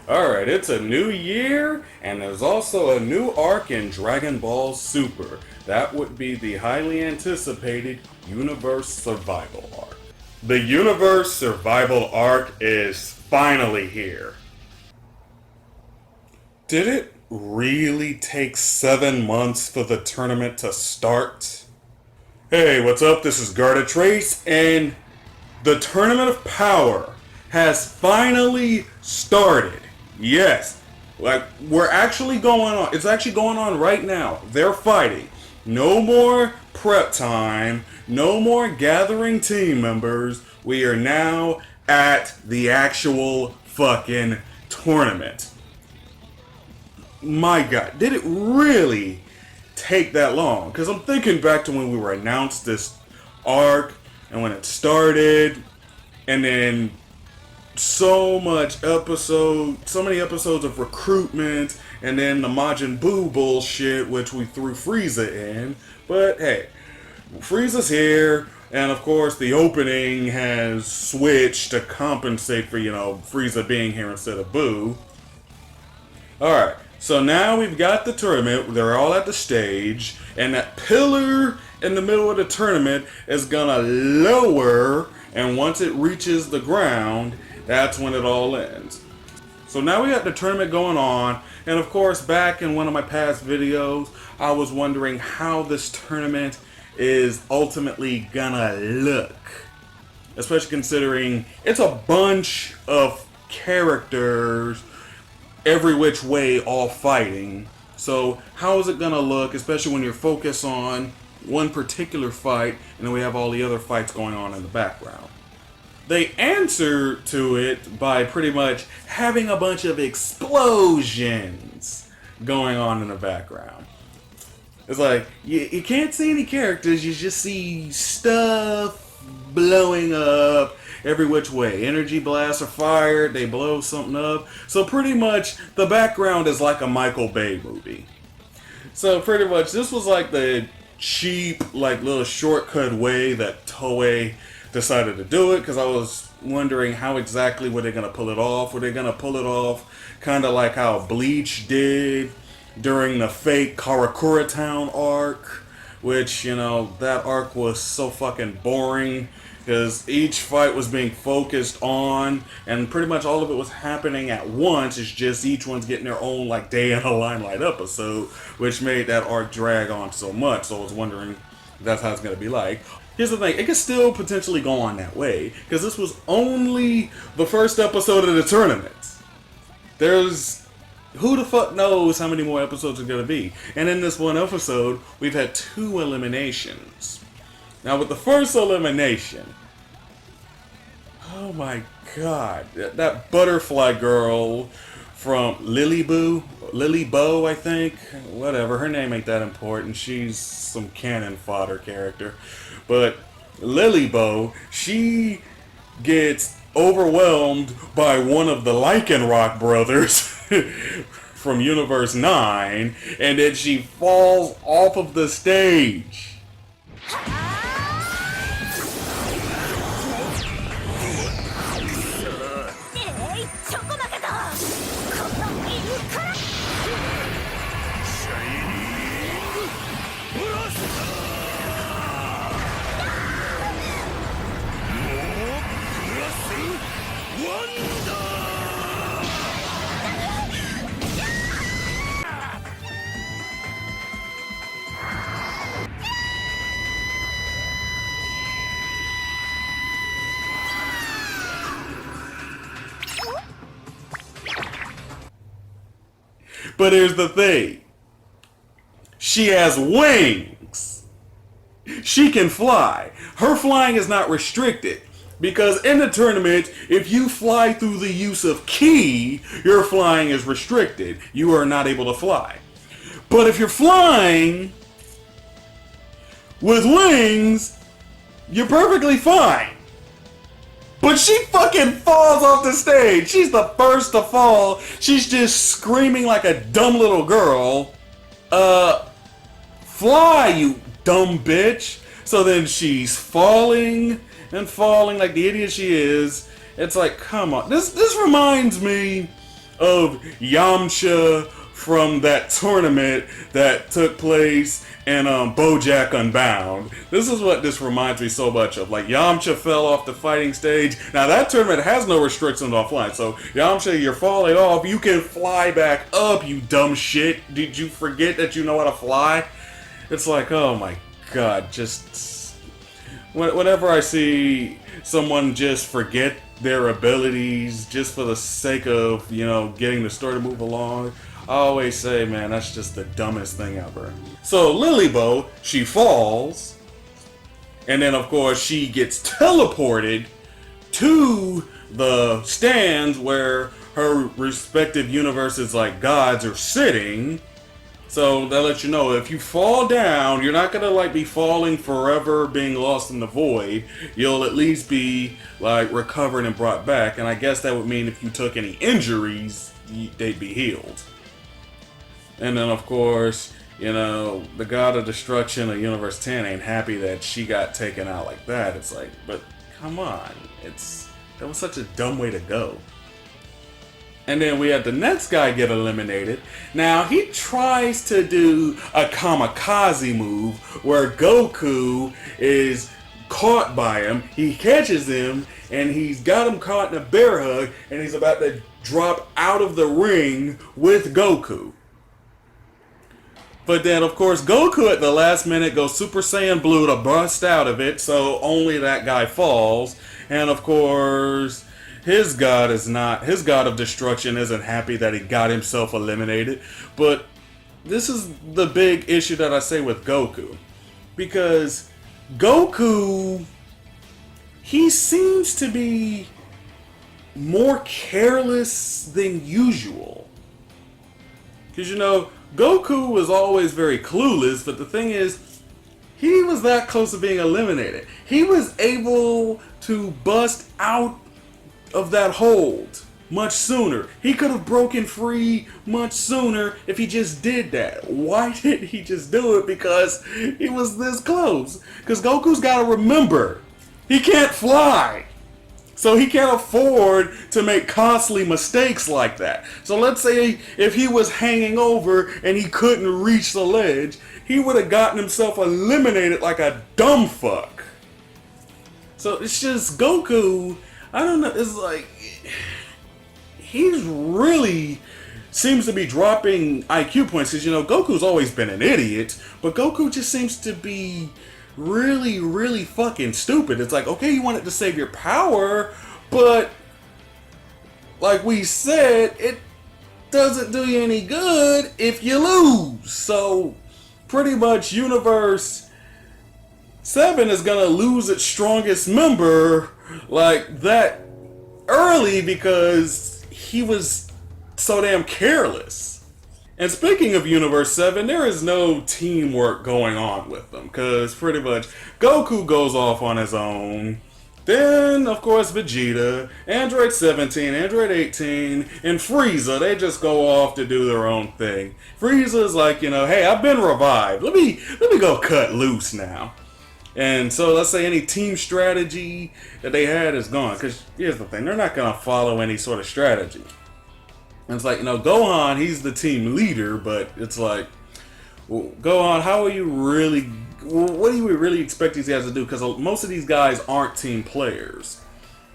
Alright, it's a new year, and there's also a new arc in Dragon Ball Super. That would be the highly anticipated Universe Survival Arc. The Universe Survival Arc is finally here. Did it really take 7 months for the tournament to start? Hey, what's up? This is Gardetrace, and the Tournament of Power has finally started. Yes, like we're actually going on. It's actually going on right now. They're fighting. No more prep time. No more gathering team members. We are now at the actual fucking tournament. My God, did it really take that long? Because I'm thinking back to when we were announced this arc and when it started, and then so many episodes of recruitment, and then the Majin Buu bullshit, which we threw Frieza in. But hey, Frieza's here, and of course the opening has switched to compensate for, Frieza being here instead of Buu. Alright, so now we've got the tournament, they're all at the stage, and that pillar in the middle of the tournament is gonna lower, and once it reaches the ground, that's when it all ends. So now we got the tournament going on, and of course back in one of my past videos, I was wondering how this tournament is ultimately gonna look. Especially considering it's a bunch of characters every which way all fighting. So how is it gonna look, especially when you're focused on one particular fight and then we have all the other fights going on in the background? They answer to it by pretty much having a bunch of explosions going on in the background. It's like, you can't see any characters, you just see stuff blowing up every which way. Energy blasts are fired, they blow something up. So pretty much the background is like a Michael Bay movie. So pretty much this was like the cheap, like little shortcut way that Toei decided to do it, because I was wondering how exactly were they going to pull it off. Were they going to pull it off kind of like how Bleach did during the fake Karakura Town arc, which, that arc was so fucking boring because each fight was being focused on and pretty much all of it was happening at once. It's just each one's getting their own like day in a limelight episode, which made that arc drag on so much. So I was wondering if that's how it's going to be like. Here's the thing, it could still potentially go on that way, because this was only the first episode of the tournament. Who the fuck knows how many more episodes are going to be. And in this one episode, we've had 2 eliminations. Now with the first elimination, oh my God, that butterfly girl from Lily Bo, I think, whatever, her name ain't that important, she's some cannon fodder character. But Lily Bo, she gets overwhelmed by one of the Lycanroc brothers from Universe 9, and then she falls off of the stage. But here's the thing. She has wings. She can fly. Her flying is not restricted. Because in the tournament, if you fly through the use of ki, your flying is restricted. You are not able to fly. But if you're flying with wings, you're perfectly fine. But she fucking falls off the stage. She's the first to fall. She's just screaming like a dumb little girl. Fly, you dumb bitch. So then she's falling and falling like the idiot she is. It's like, come on. This reminds me of Yamcha from that tournament that took place in BoJack Unbound. This is what this reminds me so much of. Like, Yamcha fell off the fighting stage. Now, that tournament has no restrictions on flying. So, Yamcha, you're falling off. You can fly back up, you dumb shit. Did you forget that you know how to fly? It's like, oh my god, just... Whenever I see someone just forget their abilities just for the sake of, you know, getting the story to move along, I always say, man, that's just the dumbest thing ever. So Lilybo, she falls, and then of course she gets teleported to the stands where her respective universes, like gods, are sitting. So that lets you know, if you fall down, you're not gonna like be falling forever, being lost in the void. You'll at least be like recovered and brought back. And I guess that would mean if you took any injuries, they'd be healed. And then of course, you know, the god of destruction of Universe 10 ain't happy that she got taken out like that. It's like, but come on, that was such a dumb way to go. And then we had the next guy get eliminated. Now, he tries to do a kamikaze move where Goku is caught by him. He catches him, and he's got him caught in a bear hug, and he's about to drop out of the ring with Goku. But then, of course, Goku at the last minute goes Super Saiyan Blue to bust out of it, so only that guy falls. And of course... his god of destruction isn't happy that he got himself eliminated. But this is the big issue that I say with Goku. Because Goku, he seems to be more careless than usual. Because, you know, Goku was always very clueless, but the thing is, he was that close to being eliminated. He was able to bust out of that hold much sooner. He could have broken free much sooner if he just did that. Why didn't he just do it? Because he was this close. Because Goku's got to remember, he can't fly. So he can't afford to make costly mistakes like that. So let's say if he was hanging over and he couldn't reach the ledge, he would have gotten himself eliminated like a dumb fuck. So it's just Goku, I don't know, it's like, he's really seems to be dropping IQ points, because, you know, Goku's always been an idiot, but Goku just seems to be really, really fucking stupid. It's like, okay, you wanted to save your power, but like we said, it doesn't do you any good if you lose. So pretty much Universe 7 is gonna lose its strongest member like that early because he was so damn careless. And speaking of Universe 7, there is no teamwork going on with them, because pretty much Goku goes off on his own. Then, of course, Vegeta, Android 17, Android 18, and Frieza, they just go off to do their own thing. Frieza's like, you know, hey, I've been revived. Let me go cut loose now. And so let's say any team strategy that they had is gone. Because here's the thing, they're not going to follow any sort of strategy. And it's like, you know, Gohan, he's the team leader, but it's like, well, Gohan, how are you really, what do you really expect these guys to do? Because most of these guys aren't team players.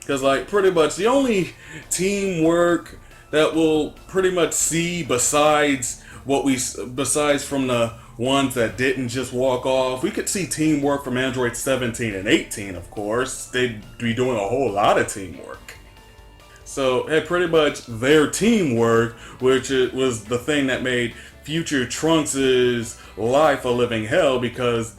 Because, like, pretty much the only teamwork that we'll pretty much see besides from the ones that didn't just walk off, we could see teamwork from Android 17 and 18, of course. They'd be doing a whole lot of teamwork. So, hey, pretty much their teamwork, which was the thing that made future Trunks' life a living hell, because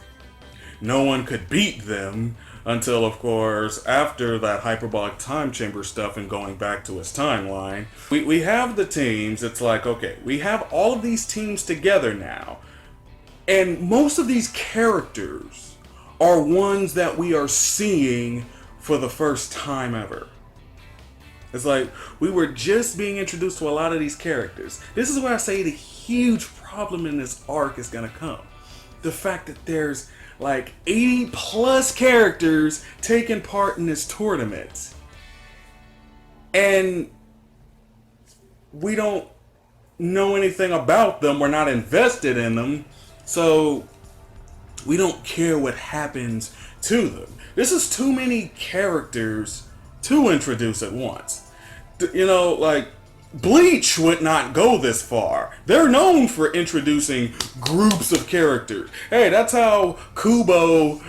no one could beat them until, of course, after that hyperbolic time chamber stuff and going back to his timeline. We have the teams. It's like, okay, we have all of these teams together now. And most of these characters are ones that we are seeing for the first time ever. It's like, we were just being introduced to a lot of these characters. This is where I say the huge problem in this arc is going to come. The fact that there's like 80 plus characters taking part in this tournament. And we don't know anything about them. We're not invested in them. So we don't care what happens to them. This is too many characters to introduce at once. You know, like, Bleach would not go this far. They're known for introducing groups of characters. Hey, that's how Kubo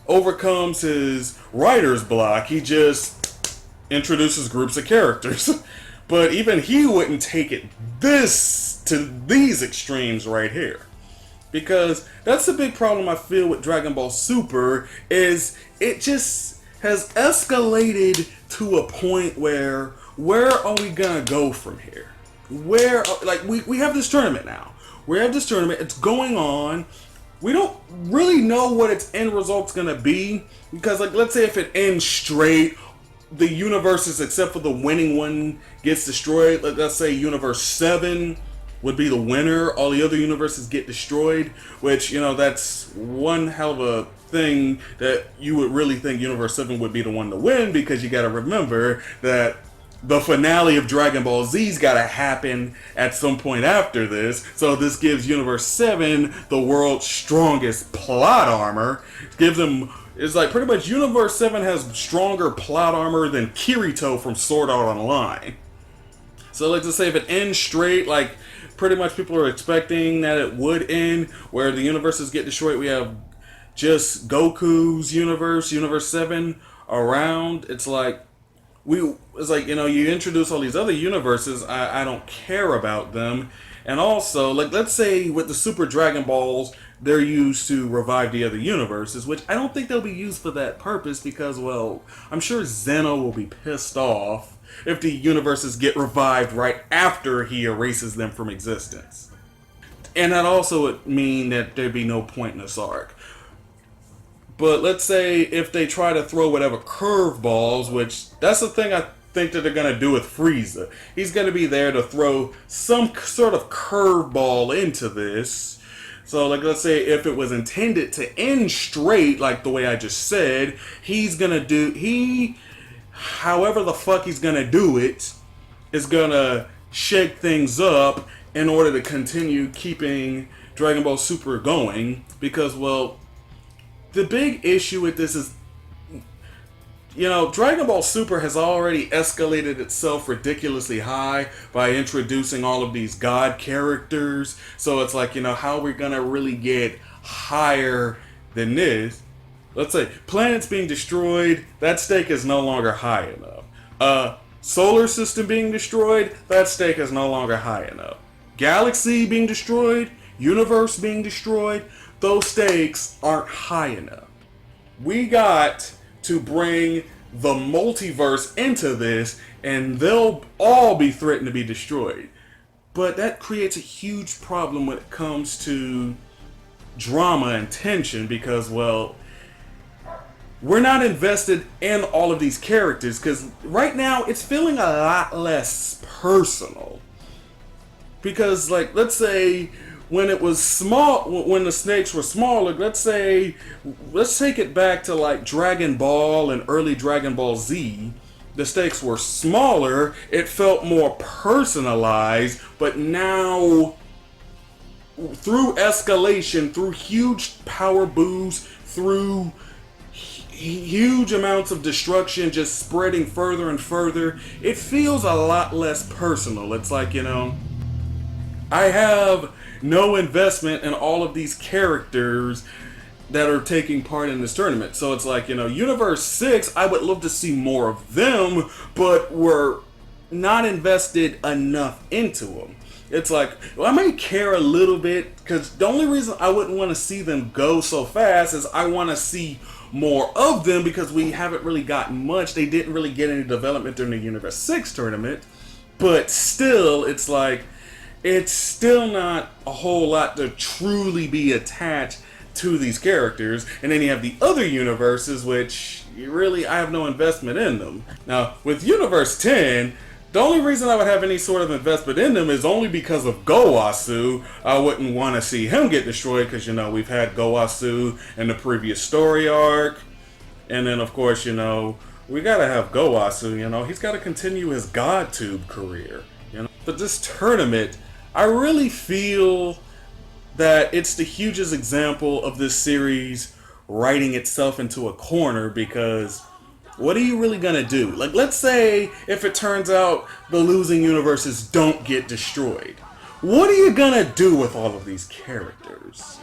overcomes his writer's block. He just introduces groups of characters. But even he wouldn't take it to these extremes right here. Because that's the big problem I feel with Dragon Ball Super, is it just has escalated to a point where are we gonna go from here? We have this tournament now. We have this tournament, it's going on. We don't really know what its end result's gonna be, because like, let's say if it ends straight, the universes except for the winning one gets destroyed. Like, let's say Universe 7 would be the winner, all the other universes get destroyed, which, you know, that's one hell of a thing that you would really think Universe 7 would be the one to win, because you gotta remember that the finale of Dragon Ball Z's gotta happen at some point after this, so this gives Universe 7 the world's strongest plot armor. It gives them, it's like pretty much Universe 7 has stronger plot armor than Kirito from Sword Art Online. So like to say if it ends straight, like pretty much people are expecting that it would end, where the universes get destroyed, we have just Goku's universe, Universe 7 around. It's like, you know, you introduce all these other universes, I don't care about them. And also, like, let's say with the Super Dragon Balls, they're used to revive the other universes, which I don't think they'll be used for that purpose, because, well, I'm sure Zeno will be pissed off if the universes get revived right after he erases them from existence. And that also would mean that there'd be no point in this arc. But let's say if they try to throw whatever curveballs, which that's the thing I think that they're going to do with Frieza. He's going to be there to throw some sort of curveball into this. So, like, let's say if it was intended to end straight, like the way I just said, he's going to however the fuck he's going to do it, is going to shake things up in order to continue keeping Dragon Ball Super going. Because, well, the big issue with this is, you know, Dragon Ball Super has already escalated itself ridiculously high by introducing all of these god characters. So it's like, you know, how are we gonna really get higher than this? Let's say planets being destroyed, that stake is no longer high enough. Solar system being destroyed, that stake is no longer high enough. Galaxy being destroyed, universe being destroyed, those stakes aren't high enough. We got to bring the multiverse into this, and they'll all be threatened to be destroyed. But that creates a huge problem when it comes to drama and tension, because, well, we're not invested in all of these characters, because right now it's feeling a lot less personal. Because, like, let's say when it was small, when the snakes were smaller, let's take it back to like Dragon Ball and early Dragon Ball Z. The stakes were smaller, it felt more personalized, but now through escalation, through huge power boosts, through huge amounts of destruction just spreading further and further, it feels a lot less personal. It's like, you know, I have no investment in all of these characters that are taking part in this tournament. So it's like, you know, Universe 6, I would love to see more of them, but we're not invested enough into them. It's like, well, I may care a little bit, because the only reason I wouldn't want to see them go so fast is I want to see more of them, because we haven't really gotten much. They didn't really get any development during the Universe 6 tournament, but still, it's like, it's still not a whole lot to truly be attached to these characters. And then you have the other universes, which I have no investment in them. Now, with Universe 10, the only reason I would have any sort of investment in them is only because of Gowasu. I wouldn't want to see him get destroyed, because, you know, we've had Gowasu in the previous story arc. And then, of course, you know, we gotta have Gowasu, you know, he's gotta continue his God Tube career, you know. But this tournament, I really feel that it's the hugest example of this series writing itself into a corner, because what are you really gonna do? Like, let's say if it turns out the losing universes don't get destroyed. What are you gonna do with all of these characters?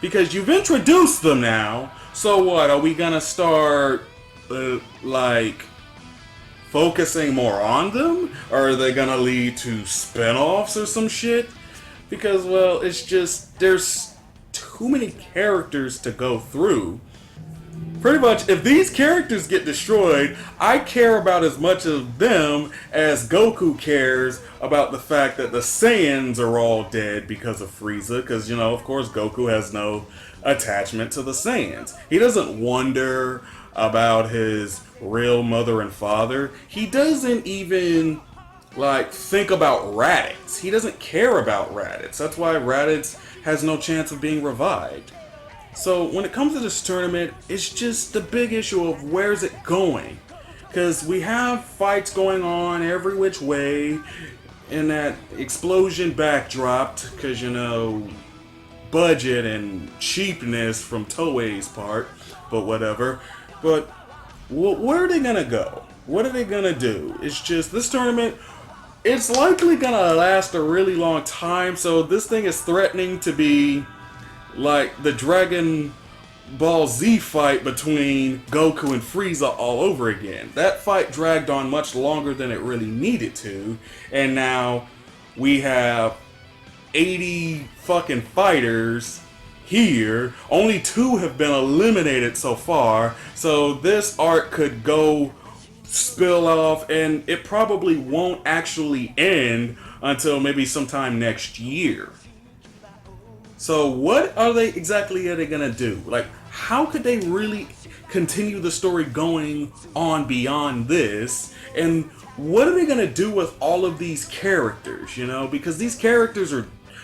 Because you've introduced them now, so what? Are we gonna start, like, focusing more on them? Or are they gonna lead to spin-offs or some shit? Because, well, it's just, there's too many characters to go through. Pretty much, if these characters get destroyed, I care about as much of them as Goku cares about the fact that the Saiyans are all dead because of Frieza. Because, you know, of course, Goku has no attachment to the Saiyans. He doesn't wonder about his real mother and father. He doesn't even, like, think about Raditz. He doesn't care about Raditz. That's why Raditz has no chance of being revived. So when it comes to this tournament, it's just the big issue of where's it going. Because we have fights going on every which way, and that explosion backdropped because, you know, budget and cheapness from Toei's part, but whatever. But where are they gonna go? What are they gonna do? It's just, this tournament, it's likely gonna last a really long time, so this thing is threatening to be like the Dragon Ball Z fight between Goku and Frieza all over again. That fight dragged on much longer than it really needed to, and now we have 80 fucking fighters here. Only 2 have been eliminated so far, so this arc could go spill off, and it probably won't actually end until maybe sometime next year. So what are they gonna do? Like, how could they really continue the story going on beyond this? And what are they gonna do with all of these characters, you know? Because these characters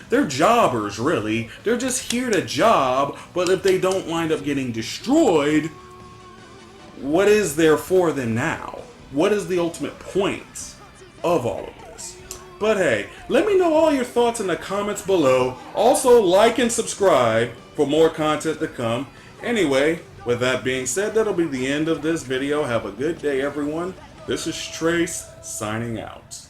they're jobbers, really. They're just here to job, but if they don't wind up getting destroyed, what is there for them now? What is the ultimate point of all of this? But hey, let me know all your thoughts in the comments below. Also, like and subscribe for more content to come. Anyway, with that being said, that'll be the end of this video. Have a good day, everyone. This is Trace, signing out.